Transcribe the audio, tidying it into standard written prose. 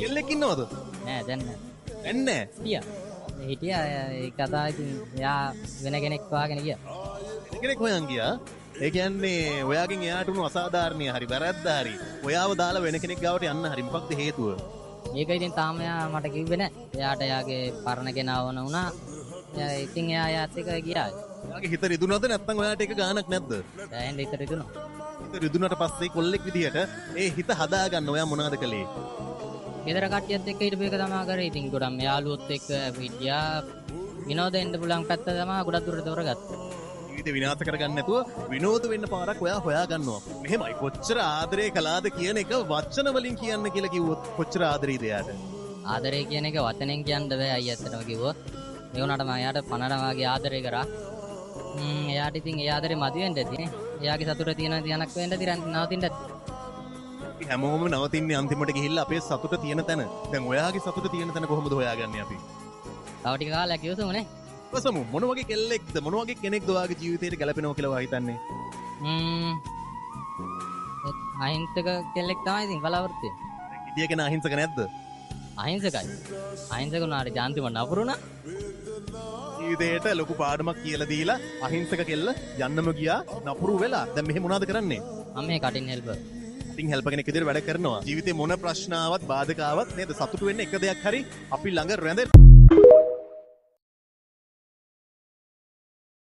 කෙල්ලෙක් ඉන්නවද? නෑ දැන් නෑ. එන්නේ. හිටියා ඒ කතාව ඉතින් එයා වෙන කෙනෙක් වාගෙන ගියා. කෙනෙක් හොයන් ගියා. ඒ කියන්නේ ඔයාගෙන් එයාට උණු අසාධාරණිය හරි වැරද්ද හරි. ඔයාව දාලා වෙන කෙනෙක් ගාවට යන්න හරි. මොකක්ද හේතුව? මේක ඉතින් තාම එයා මට කිව්වේ නෑ. එයාට එයාගේ පරණ කෙනා වුණ වුණා. ඉතින් එයා එයාත් එක්ක ගියා. ඔයාගේ හිත රිදුනද නැත්නම් ඔයාට ඒක ගානක් නැද්ද? දැන් හිතට දුණා. හිත රිදුනට පස්සේ කොල්ලෙක් විදියට ඒ හිත හදාගන්න ඔයා මොනවද කළේ? ගෙදර කට්ටියත් එක්ක හිටපු එක තමයි කරේ. ඉතින් ගොඩක් යාළුවොත් එක්ක හිටියා. විනෝද එන්න පුළුවන් පැත්ත තමයි ගොඩක් දුරට තෝරගත්තා. ජීවිතේ විනාශ කරගන්න නැතුව විනෝද වෙන්න පාරක් ඔයා හොයාගන්නවා. මෙහෙමයි කොච්චර ආදරේ කළාද කියන එක වචන වලින් කියන්න කියලා කිව්වොත් කොච්චර ආදරේද එයාට? ආදරේ කියන එක වචනෙන් කියන්න බෑ අයියා ඇත්තටම කිව්වොත්. ඒ වුණාට මම එයාට පණඩ වාගේ ආදරේ කරා. එයාට ඉතින් ඒ ආදරේ මදි වෙන්න ඇති නේ. එයාගේ සතුට තියෙන තියනක් වෙන්න ඇති නවතින්න ඇති. අපි හැමෝම නවතින්නේ අන්තිමට ගිහිල්ලා අපේ සතුට තියෙන තැන. දැන් ඔයාගේ සතුට තියෙන තැන කොහොමද හොයාගන්නේ අපි? තව ටික කාලයක් ඉවසමු නේ. ඉවසමු. මොන වගේ කෙල්ලෙක්ද මොන වගේ කෙනෙක්ද ඔයාගේ ජීවිතේට ගැලපෙනවා කියලා ඔයා හිතන්නේ? අහිංසක කෙල්ලෙක් තමයි ඉතින් බලාපොරොත්තු වෙන්නේ. ඉදිය කෙනා අහිංසක නැද්ද? අහිංසකයි. අහිංසක උනාට ජාන්තිම නපුරුණා. ජීවිතේට ලොකු පාඩමක් කියලා දීලා අහිංසක කෙල්ල යන්නම ගියා නපුරු වෙලා. දැන් මෙහෙ මොනවද කරන්නේ? මම මේ කටින් හෙල්පර්. ඉතින් හෙල්පර් කෙනෙක් විදිහට වැඩ කරනවා. ජීවිතේ මොන ප්‍රශ්න ආවත් බාධක ආවත් නේද සතුටු වෙන්න එක දෙයක් හරි අපි ළඟ රැඳෙන්න.